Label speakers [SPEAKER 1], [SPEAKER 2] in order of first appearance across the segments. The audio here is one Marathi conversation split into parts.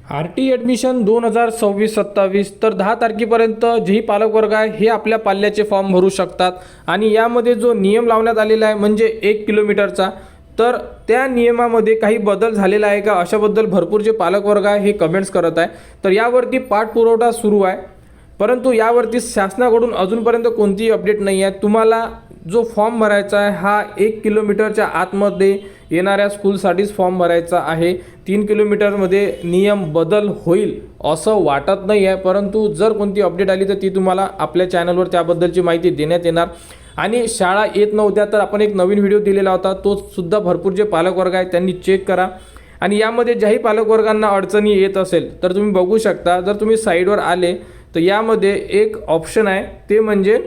[SPEAKER 1] RT ॲडमिशन 2026-27 तर 10 तारखेपर्यंत जेही पालकवर्ग आहे हे आपल्या पाल्याचे फॉर्म भरू शकतात आणि यामध्ये जो नियम लावण्यात आलेला आहे म्हणजे 1 किलोमीटरचा, तर त्या नियमामध्ये काही बदल झालेला आहे का अशाबद्दल भरपूर जे पालकवर्ग आहे हे कमेंट्स करत आहे। तर यावरती पाठपुरावा सुरू आहे, परंतु यावरती शासनाकडून अजूनपर्यंत कोणतीही अपडेट नाही आहे। तुम्हाला जो फॉर्म भरायचा आहे हा 1 किलोमीटरच्या आतमध्ये येणाऱ्या स्कूलसाठीच फॉर्म भरायचा आहे। 3 किलोमीटरमध्ये नियम बदल होईल असं वाटत नाही आहे, परंतु जर कोणती अपडेट आली तर ती तुम्हाला आपल्या चॅनलवर त्याबद्दलची माहिती देण्यात येणार। आणि शाळा येत नव्हत्या तर आपण एक नवीन व्हिडिओ दिलेला होता, तो सुद्धा भरपूर जे पालकवर्ग आहेत त्यांनी चेक करा। आणि यामध्ये ज्याही पालकवर्गांना अडचणी येत असेल तर तुम्ही बघू शकता, जर तुम्ही साईडवर आले तर यामध्ये एक ऑप्शन आहे, ते म्हणजे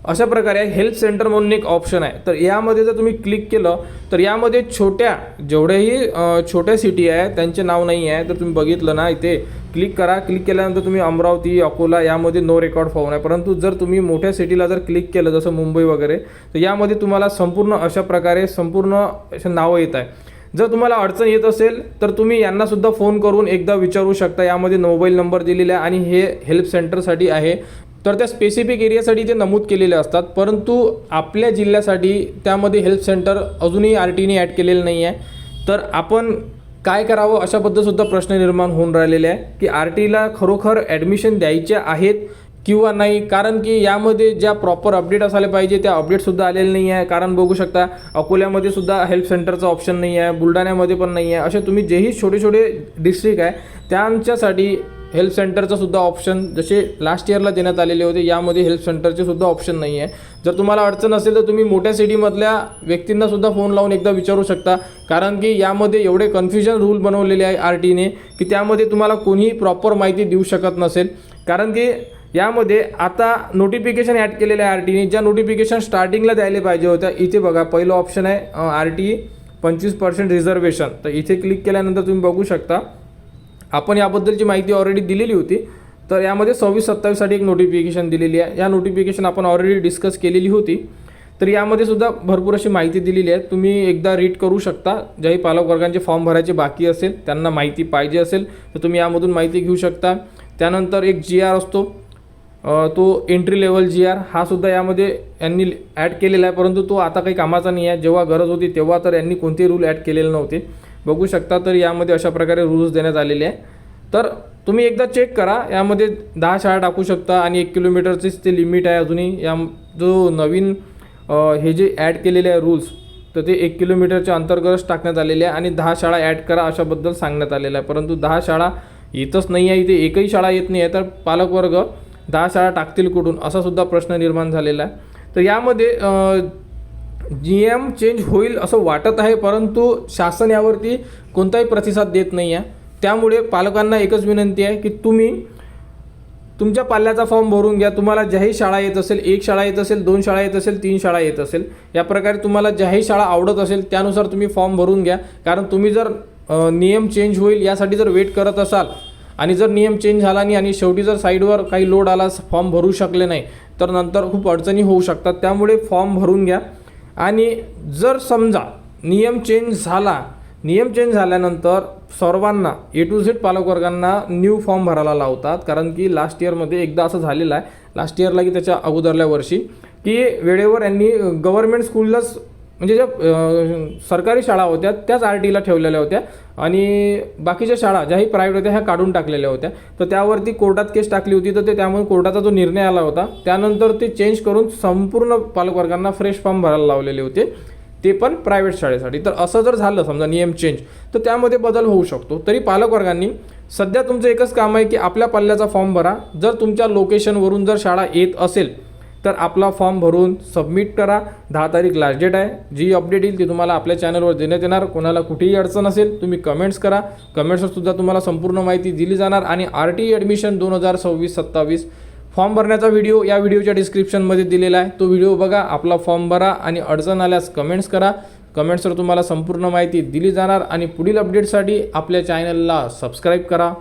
[SPEAKER 1] अशा प्रकारे हेल्प सेंटर म्हणून एक ऑप्शन आहे। तर यामध्ये जर तुम्ही क्लिक केलं तर यामध्ये जेवढ्याही छोट्या सिटी आहे त्यांचे नाव नाही आहे, तर तुम्ही बघितलं ना इथे क्लिक करा। क्लिक केल्यानंतर तुम्ही अमरावती, अकोला यामध्ये नो रेकॉर्ड फॉर्म आहे, परंतु जर तुम्ही मोठ्या सिटीला जर क्लिक केलं जसं मुंबई वगैरे, तर यामध्ये तुम्हाला संपूर्ण अशा प्रकारे संपूर्ण असे नावं येत आहे। जर तुम्हाला अडचण येत असेल तर तुम्ही यांना सुद्धा फोन करून एकदा विचारू शकता। यामध्ये मोबाईल नंबर दिलेला आहे आणि हे हेल्प सेंटरसाठी आहे, तर त्या स्पेसिफिक एरियासाठी ते नमूद केलेले असतात, परंतु आपल्या जिल्ह्यासाठी त्यामध्ये हेल्प सेंटर अजूनही RTने ॲड केलेलं नाही आहे। तर आपण काय करावं अशाबद्दलसुद्धा प्रश्न निर्माण होऊन राहिलेले आहे की RTला खरोखर ॲडमिशन द्यायचे आहेत किंवा नाही, कारण की यामध्ये ज्या प्रॉपर अपडेट असायला पाहिजे त्या अपडेटसुद्धा आलेले नाही आहे। कारण बघू शकता अकोल्यामध्ये सुद्धा हेल्प सेंटरचा ऑप्शन नाही आहे, बुलढाण्यामध्ये पण नाही आहे। असे तुम्ही जेही छोटे छोटे डिस्ट्रिक्ट आहे त्यांच्यासाठी हेल्प सेंटरचा सुद्धा ऑप्शन जसे लास्ट इयरला देण्यात आलेले होते, यामध्ये हेल्प सेंटरचे सुद्धा ऑप्शन नाही आहे। जर तुम्हाला अडचण असेल तर तुम्ही मोठ्या सिटीमधल्या व्यक्तींना सुद्धा फोन लावून एकदा विचारू शकता, कारण की यामध्ये एवढे कन्फ्युजन रूल बनवलेले आहे RTने की त्यामध्ये तुम्हाला कोणीही प्रॉपर माहिती देऊ शकत नसेल। कारण की यामध्ये आता नोटिफिकेशन ॲड केलेले आहे RTने, ज्या नोटिफिकेशन स्टार्टिंगला द्यायला पाहिजे होत्या। इथे बघा पहिलं ऑप्शन आहे RT 25% रिझर्वेशन, तर इथे क्लिक केल्यानंतर तुम्ही बघू शकता आपण याबद्दलची माहिती ऑलरेडी दिलेली होती। तर यामध्ये 26-27साठी एक नोटिफिकेशन दिलेली आहे, या नोटिफिकेशन आपण ऑलरेडी डिस्कस केलेली होती। तर यामध्ये सुद्धा भरपूर अशी माहिती दिलेली आहे, तुम्ही एकदा रीड करू शकता। ज्याही पालकवर्गांचे फॉर्म भरायचे बाकी असेल त्यांना माहिती पाहिजे असेल तर तुम्ही यामधून माहिती घेऊ शकता। त्यानंतर एक GR असतो, तो एंट्री लेवल GR, हा सुद्धा यामध्ये यांनी ॲड केलेला आहे, परंतु तो आता काही कामाचा नाही आहे। जेव्हा गरज होती तेव्हा तर यांनी कोणतेही रूल ॲड केलेले नव्हते, बघू शकता। तर यामध्ये अशा प्रकारे रूल्स देण्यात आलेले आहे, तर तुम्ही एकदा चेक करा। यामध्ये 10 शाळा टाकू शकता आणि 1 किलोमीटरचीच ते लिमिट आहे अजूनही। या जो नवीन हे जे ॲड केलेले आहे रूल्स, तर ते 1 किलोमीटरच्या अंतर्गतच टाकण्यात आलेले आहे आणि 10 शाळा ॲड करा अशाबद्दल सांगण्यात आलेलं आहे, परंतु 10 शाळा येतच नाही आहे। इथे एकही शाळा येत नाही आहे, तर पालकवर्ग 10 शाळा टाकतील कुठून असा सुद्धा प्रश्न निर्माण झालेला आहे। तर यामध्ये नियम चेंज होईल असं वाटत आहे, परंतु शासन यावरती कोणताही प्रतिसाद देत नाही आहे। त्यामुळे पालकांना एकच विनंती आहे की तुम्ही तुमच्या पाल्याचा फॉर्म भरून घ्या। तुम्हाला ज्याही शाळा येत असेल, 1 शाळा येत असेल, 2 शाळा येत असेल, 3 शाळा येत असेल, या प्रकारे तुम्हाला ज्याही शाळा आवडत असेल त्यानुसार तुम्ही फॉर्म भरून घ्या। कारण तुम्ही जर नियम चेंज होईल यासाठी जर वेट करत असाल आणि जर नियम चेंज झाला नाही आणि शेवटी जर साईडवर काही लोड आला, फॉर्म भरू शकले नाही, तर नंतर खूप अडचणी होऊ शकतात। त्यामुळे फॉर्म भरून घ्या। आणि जर समजा नियम चेंज झाल्यानंतर सर्वांना A to Z पालकवर्गांना न्यू फॉर्म भरायला लावतात, कारण की लास्ट इयरमध्ये एकदा असं झालेलं आहे, लास्ट इयरला की त्याच्या अगोदरल्या वर्षी, की वेळेवर यांनी गव्हर्नमेंट स्कूललाच म्हणजे ज्या सरकारी शाळा होत्या त्याच RTला ठेवलेल्या होत्या आणि बाकीच्या शाळा ज्याही प्रायव्हेट होत्या ह्या काढून टाकलेल्या होत्या। तर त्यावरती कोर्टात केस टाकली होती, तर ते त्यामुळे कोर्टाचा जो निर्णय आला होता त्यानंतर ते चेंज करून संपूर्ण पालकवर्गांना फ्रेश फॉर्म भरायला लावलेले होते, ते पण प्रायव्हेट शाळेसाठी। तर असं जर झालं समजा नियम चेंज, तर त्यामध्ये बदल होऊ शकतो। तरी पालकवर्गांनी सध्या तुमचं एकच काम आहे की आपल्या पाल्याचा फॉर्म भरा। जर तुमच्या लोकेशनवरून जर शाळा येत असेल तर आपला फॉर्म भरून सबमिट करा। 10 तारीख लास्ट डेट आहे। जी अपडेट येईल ती तुम्हाला आपल्या चॅनलवर देण्यात येणार। कोणाला कुठेही अडचण असेल तुम्ही कमेंट्स करा, कमेंट्सवर सुद्धा तुम्हाला संपूर्ण माहिती दिली जाणार। आणि RT ॲडमिशन 2026-27 फॉर्म भरण्याचा व्हिडिओ या व्हिडिओच्या डिस्क्रिप्शनमध्ये दिलेला आहे, तो व्हिडिओ बघा, आपला फॉर्म भरा आणि अडचण आल्यास कमेंट्स करा। कमेंट्सवर तुम्हाला संपूर्ण माहिती दिली जाणार। आणि पुढील अपडेटसाठी आपल्या चॅनलला सबस्क्राईब करा।